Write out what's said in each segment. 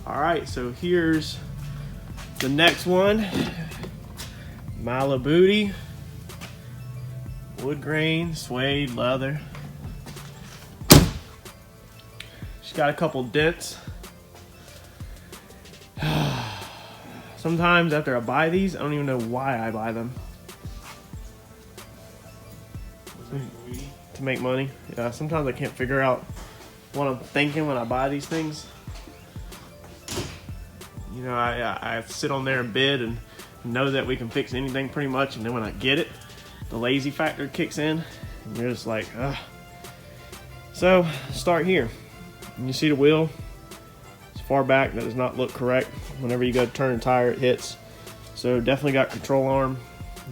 All right, so here's the next one. Malibu wood grain, suede, leather. She's got a couple dents. Sometimes after I buy these, I don't even know why I buy them. To make money. Yeah, sometimes I can't figure out what I'm thinking when I buy these things. You know, I sit on there and bid and know that we can fix anything pretty much, and then when I get it, the lazy factor kicks in, and you're just like, ugh. So, start here. And you see the wheel? It's far back. That does not look correct. Whenever you go to turn a tire, it hits. So, definitely got control arm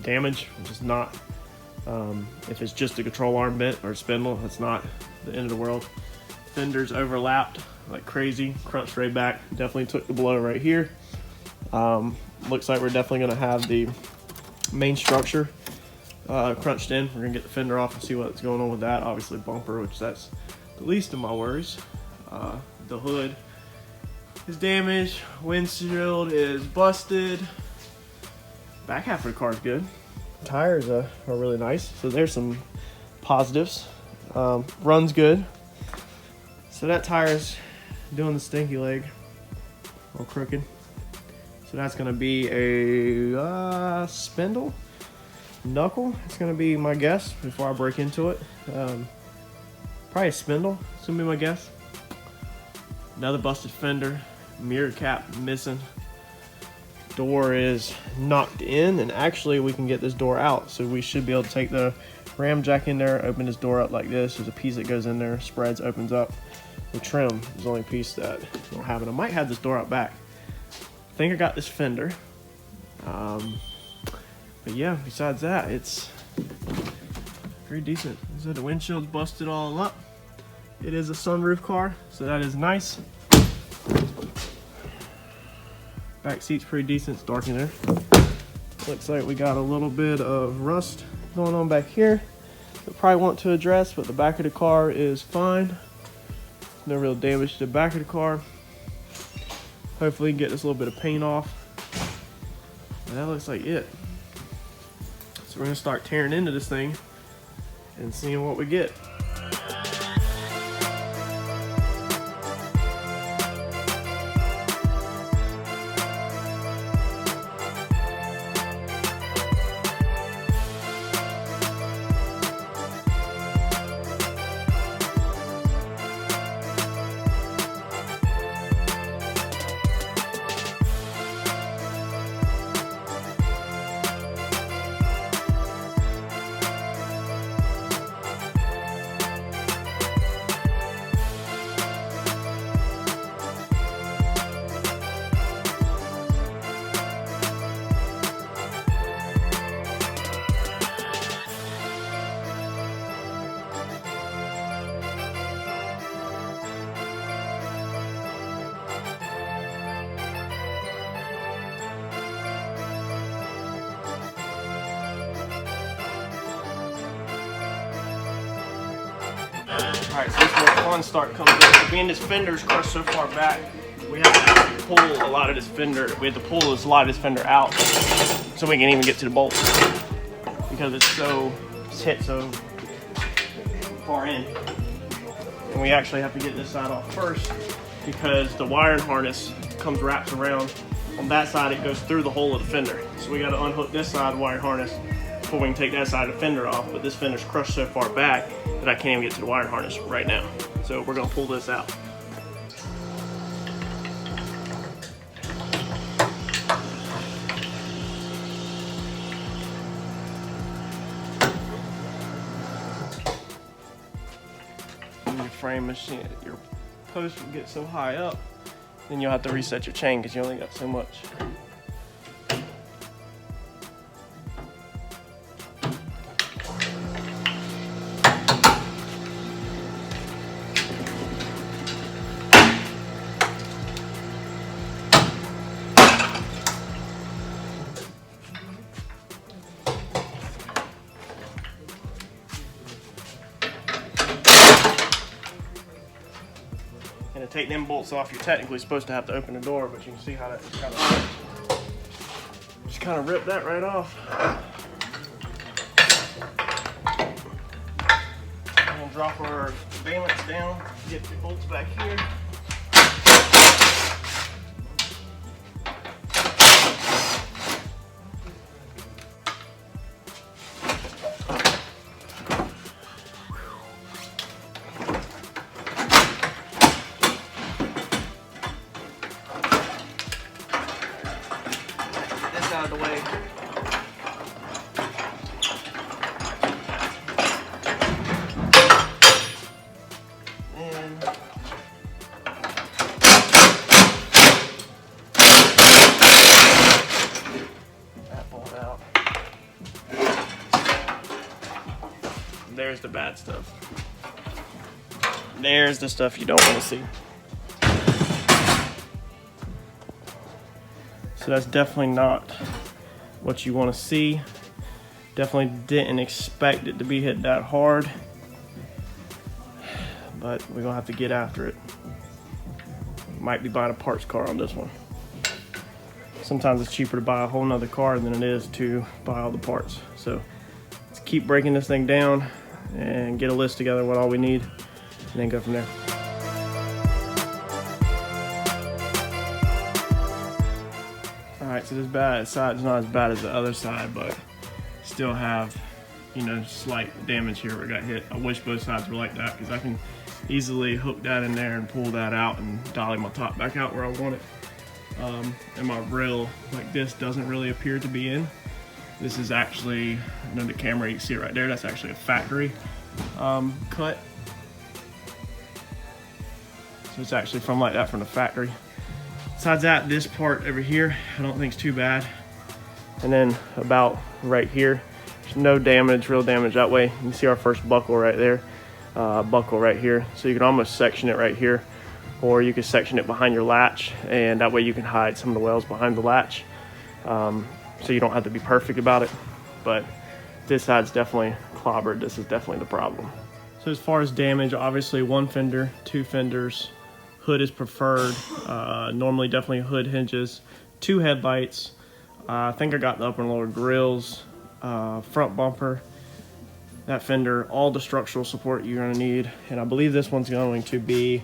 damage, which is not, if it's just a control arm bent or spindle, it's not the end of the world. Fenders overlapped like crazy, crunched right back. Definitely took the blow right here. Looks like we're definitely going to have the main structure crunched in. We're going to get the fender off and see what's going on with that. Obviously bumper, which that's the least of my worries. The hood is damaged. Windshield is busted. Back half of the car is good. Tires are really nice. So there's some positives. Runs good. So that tire's doing the stinky leg, all crooked. So that's gonna be a spindle, knuckle. It's gonna be my guess before I break into it. Probably a spindle, it's gonna be my guess. Another busted fender, mirror cap missing. Door is knocked in, and actually we can get this door out. So we should be able to take the ram jack in there, open this door up like this. There's a piece that goes in there, spreads, opens up. The trim is the only piece that I don't have, and I might have this door out back. I think I got this fender. But yeah, besides that, it's pretty decent. So the windshield's busted all up. It is a sunroof car, so that is nice. Back seat's pretty decent, it's dark in there. Looks like we got a little bit of rust going on back here. We probably want to address, but the back of the car is fine. No real damage to the back of the car. Hopefully get this little bit of paint off. And that looks like it. So we're gonna start tearing into this thing and seeing what we get. Alright, so this is where the fun start comes in. So being this fender's crushed so far back, we have to actually pull a lot of this fender. We have to pull a lot of this fender out so we can even get to the bolts, because it's hit so far in. And we actually have to get this side off first, because the wiring harness wraps around. On that side, it goes through the hole of the fender. So we got to unhook this side of the wire harness before we can take that side of the fender off. But this fender's crushed so far back that I can't even get to the wire harness right now. So we're gonna pull this out. When your frame machine, your post will get so high up, then you'll have to reset your chain because you only got so much. And to take them bolts off, you're technically supposed to have to open the door, but you can see how that just kind of ripped that right off. I'm gonna drop our valence down, get the bolts back here. Out of the way. And that bolt out. There's the bad stuff. There's the stuff you don't want to see. So that's definitely not what you want to see. Definitely didn't expect it to be hit that hard, but we're gonna have to get after it. Might be buying a parts car on this one. Sometimes it's cheaper to buy a whole nother car than it is to buy all the parts. So let's keep breaking this thing down and get a list together what all we need, and then go from there. Alright, so this side's not as bad as the other side, but still have, you know, slight damage here where it got hit. I wish both sides were like that, because I can easily hook that in there and pull that out and dolly my top back out where I want it. And my rail like this doesn't really appear to be in. This is actually, under the camera you can see it right there, that's actually a factory cut. So it's actually from like that from the factory. Besides that, this part over here, I don't think it's too bad. And then about right here, there's no damage, real damage that way. You can see our first buckle right there, buckle right here. So you can almost section it right here, or you can section it behind your latch, and that way you can hide some of the wells behind the latch. So you don't have to be perfect about it, but this side's definitely clobbered. This is definitely the problem. So as far as damage, obviously one fender, two fenders, hood is preferred. Normally definitely hood hinges, two headlights. I think I got the upper and lower grills, front bumper, that fender, all the structural support you're gonna need. And I believe this one's going to be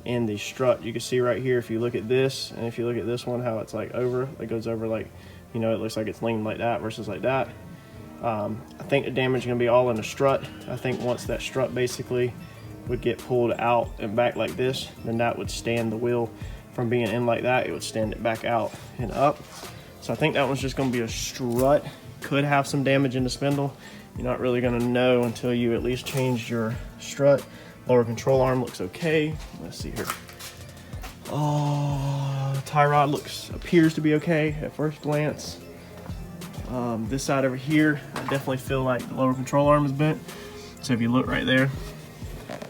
in the strut. You can see right here, if you look at this, and if you look at this one, how it's like over, it goes over like, you know, it looks like it's leaned like that versus like that. I think the damage is gonna be all in the strut. I think once that strut basically would get pulled out and back like this, then that would stand the wheel from being in like that. It would stand it back out and up. So I think that one's just gonna be a strut. Could have some damage in the spindle. You're not really gonna know until you at least change your strut. Lower control arm looks okay. Let's see here. Oh, tie rod appears to be okay at first glance. This side over here, I definitely feel like the lower control arm is bent. So if you look right there,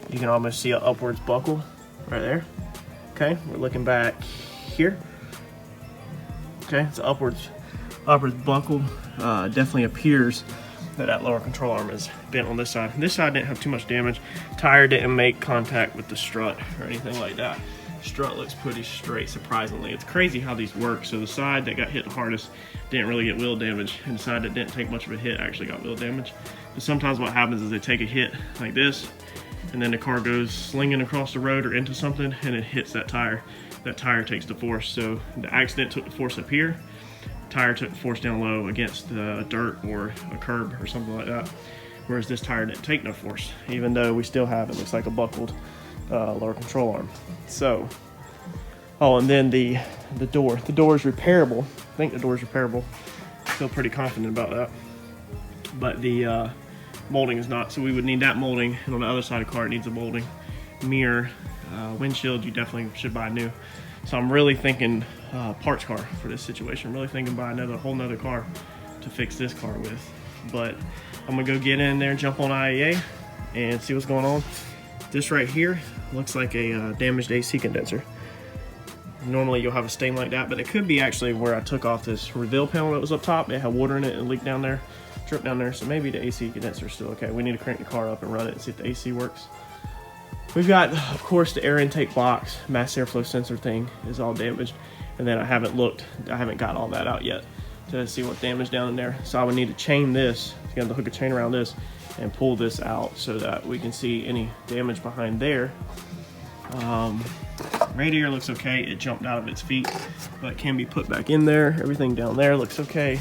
you can almost see an upwards buckle right there. Okay, we're looking back here. Okay, it's upwards buckle. Definitely appears that lower control arm is bent on this side. This side didn't have too much damage. Tire didn't make contact with the strut or anything like that. Strut looks pretty straight, surprisingly. It's crazy how these work. So the side that got hit the hardest didn't really get wheel damage, and the side that didn't take much of a hit actually got wheel damage. But sometimes what happens is they take a hit like this, and then the car goes slinging across the road or into something, and it hits that tire. That tire takes the force. So the accident took the force up here, tire took the force down low against the dirt or a curb or something like that. Whereas this tire didn't take no force, even though we still have, it looks like a buckled lower control arm. So, oh, and then the door. The door is repairable. I think the door is repairable. Feel pretty confident about that. But the molding is not, so we would need that molding, and on the other side of the car it needs a molding. Mirror, windshield, you definitely should buy new. So I'm really thinking parts car for this situation. I'm really thinking buy a whole nother car to fix this car with. But I'm gonna go get in there and jump on IAA and see what's going on. This right here looks like a damaged AC condenser. Normally you'll have a stain like that, but it could be actually where I took off this reveal panel that was up top. It had water in it and leaked down there, dripped down there. So maybe the AC condenser is still okay. We need to crank the car up and run it and see if the AC works. we've got, of course, the air intake box, mass airflow sensor thing is all damaged. And then I haven't got all that out yet to see what damage down in there. So I would need to chain this, get the hook a chain around this and pull this out so that we can see any damage behind there. Radiator looks okay. It jumped out of its feet, but can be put back in there. Everything down there looks okay.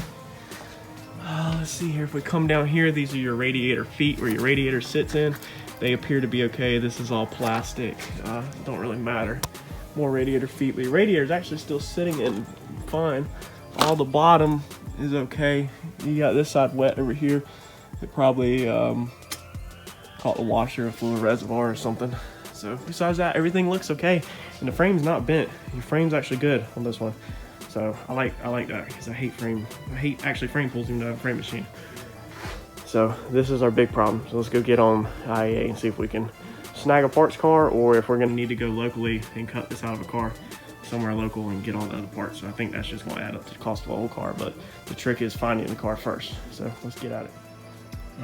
Let's see here. If we come down here, these are your radiator feet where your radiator sits in. They appear to be okay. This is all plastic. Don't really matter. More radiator feet, but your radiator is actually still sitting in fine. All the bottom is okay. You got this side wet over here. It probably caught the washer, a fluid reservoir or something. So besides that, everything looks okay, and the frame's not bent. Your frame's actually good on this one. So I like that because I hate actually frame pulls even though I have a frame machine. So this is our big problem. So let's go get on IAA and see if we can snag a parts car, or if we're gonna need to go locally and cut this out of a car somewhere local and get all the other parts. So I think that's just gonna add up to the cost of the whole car, but the trick is finding the car first. So let's get at it.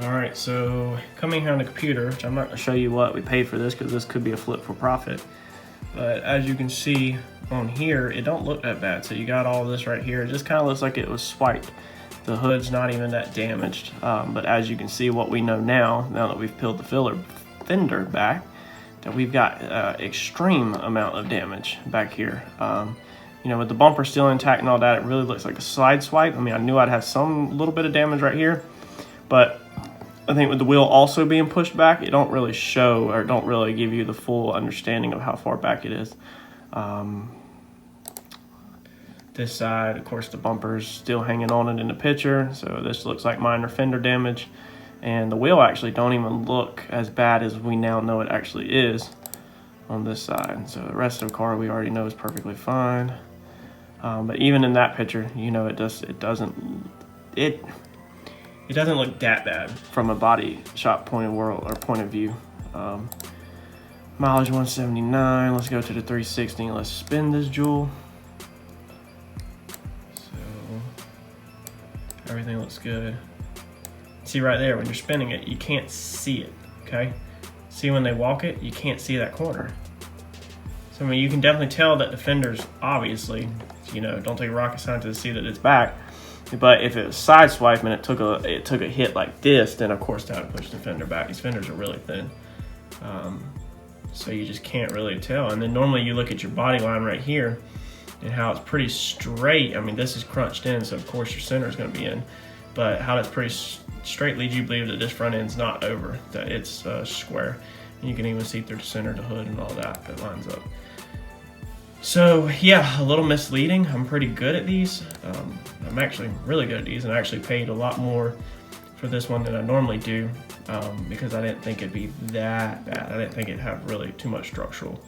All right, so coming here on the computer, which I'm not gonna show you what we paid for this because this could be a flip for profit. But as you can see on here, it don't look that bad. So you got all this right here. It just kind of looks like it was swiped. The hood's not even that damaged. But as you can see, what we know now that we've peeled the fender back, that we've got extreme amount of damage back here. You know, with the bumper still intact and all that, it really looks like a side swipe. I mean, I knew I'd have some little bit of damage right here, but I think with the wheel also being pushed back, it don't really show or don't really give you the full understanding of how far back it is. This side, of course, the bumper's still hanging on it in the picture, so this looks like minor fender damage. And the wheel actually don't even look as bad as we now know it actually is on this side. So the rest of the car we already know is perfectly fine. But even in that picture, you know, it doesn't look that bad from a body shop point of view. Mileage 179. Let's go to the 360 and let's spin this jewel. So everything looks good. See right there, when you're spinning it, you can't see it, okay? See when they walk it, you can't see that corner. So I mean, you can definitely tell that the fender's obviously, you know, don't take a rocket scientist to see that it's back. But if it was side swipe and it took a hit like this, then of course that would push the fender back. These fenders are really thin. So you just can't really tell. And then normally you look at your body line right here and how it's pretty straight. I mean, this is crunched in, so of course your center is going to be in. But how it's pretty straight leads you to believe that this front end's not over, that it's square. And you can even see through the center, the hood, and all that lines up. So yeah, a little misleading. I'm pretty good at these. I'm actually really good at these, and I actually paid a lot more for this one than I normally do because I didn't think it'd be that bad. I didn't think it'd have really too much structural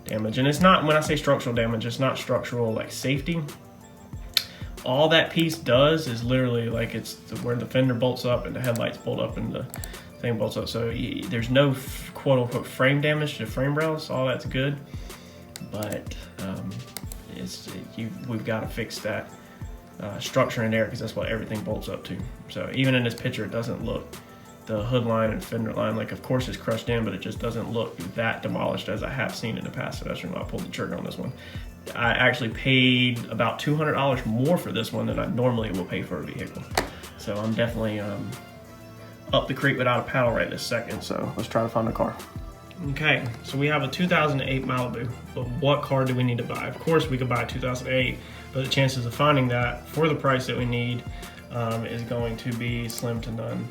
damage. And it's not, when I say structural damage, it's not structural like safety. All that piece does is literally like it's where the fender bolts up and the headlights bolt up and the thing bolts up. So there's no quote unquote frame damage to the frame rails. All that's good, but we've got to fix that structure in there because that's what everything bolts up to. So even in this picture, it doesn't look, the hood line and fender line, like of course it's crushed in, but it just doesn't look that demolished as I have seen in the past. So that's why I pulled the trigger on this one. I actually paid about $200 more for this one than I normally will pay for a vehicle. So I'm definitely up the creek without a paddle right this second. So let's try to find a car. Okay, so we have a 2008 Malibu, but what car do we need to buy? Of course we could buy a 2008, but the chances of finding that for the price that we need is going to be slim to none.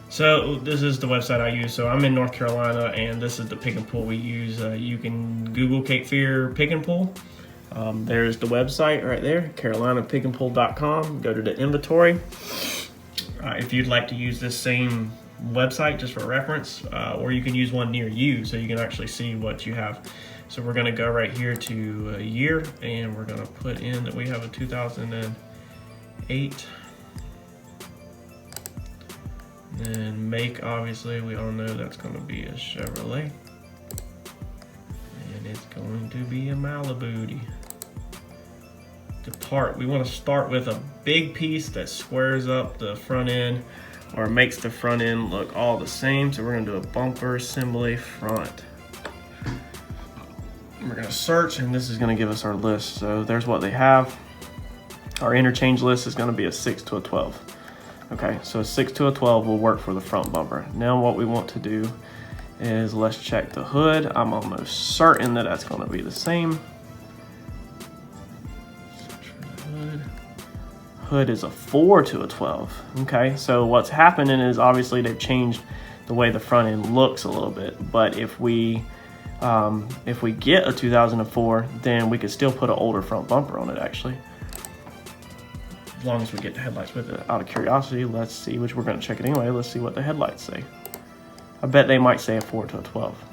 So this is the website I use. So I'm in North Carolina, and this is the pick and pull we use. You can Google Cape Fear pick and pull. There's the website right there, carolinapickandpull.com. Go to the inventory. If you'd like to use this same website just for reference, or you can use one near you so you can actually see what you have. So we're going to go right here to year, and we're going to put in that we have a 2008. And make, obviously, we all know that's going to be a Chevrolet. And it's going to be a Malibu. The part, we want to start with a big piece that squares up the front end or makes the front end look all the same. So we're going to do a bumper assembly front. We're gonna search, and this is gonna give us our list. So there's what they have. Our interchange list is gonna be a 6 to a 12. Okay, so a 6 to a 12 will work for the front bumper. Now what we want to do is let's check the hood. I'm almost certain that that's gonna be the same. Search for the hood. Hood is a 4 to a 12. Okay, so what's happening is obviously they've changed the way the front end looks a little bit, but if we get a 2004, then we could still put an older front bumper on it actually. As long as we get the headlights with it. Out of curiosity, let's see, which we're gonna check it anyway, let's see what the headlights say. I bet they might say a 4 to a 12.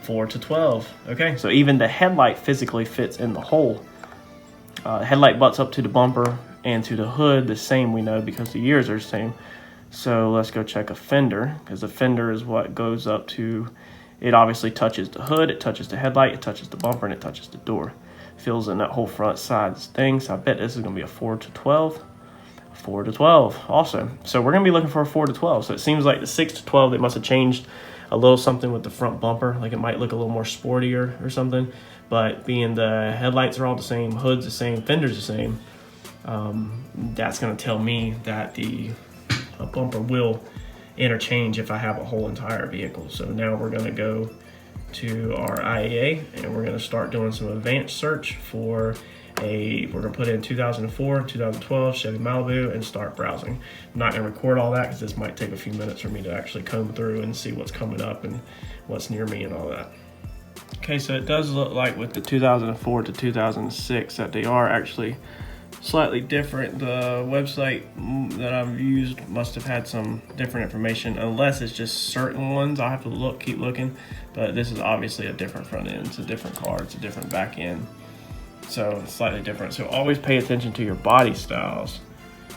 4 to 12, okay. So even the headlight physically fits in the hole. Headlight butts up to the bumper and to the hood the same, we know, because the years are the same. So let's go check a fender, because the fender is what goes up to, it obviously touches the hood, it touches the headlight, it touches the bumper, and it touches the door. Fills in that whole front side thing. So I bet this is gonna be a 4 to 12. 4 to 12, awesome. So we're gonna be looking for a 4 to 12. So it seems like the 6 to 12, they must have changed a little something with the front bumper. Like it might look a little more sportier or something. But being the headlights are all the same, hood's the same, fender's the same, that's gonna tell me that the bumper will interchange if I have a whole entire vehicle. So now we're gonna go to our IAA and we're gonna start doing some advanced search for we're gonna put in 2004, 2012 Chevy Malibu and start browsing. I'm not gonna record all that because this might take a few minutes for me to actually comb through and see what's coming up and what's near me and all that. Okay, so it does look like with the 2004 to 2006 that they are actually slightly different. The website that I've used must have had some different information, unless it's just certain ones. I'll have to keep looking, but this is obviously a different front end. It's a different car, it's a different back end. So it's slightly different. So always pay attention to your body styles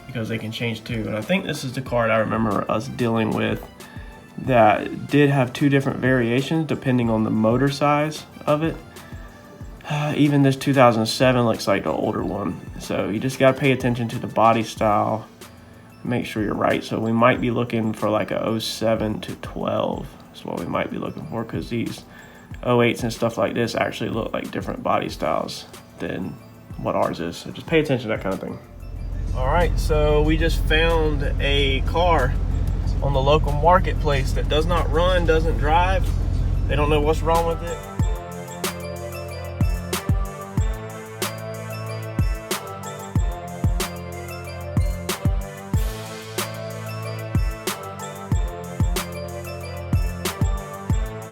because they can change too. And I think this is the car I remember us dealing with that did have two different variations depending on the motor size of it. Even this 2007 looks like the older one. So you just gotta pay attention to the body style, make sure you're right. So we might be looking for like a 07 to 12. That's what we might be looking for, because these 08s and stuff like this actually look like different body styles than what ours is. So just pay attention to that kind of thing. All right, so we just found a car on the local marketplace that does not run, doesn't drive. They don't know what's wrong with it.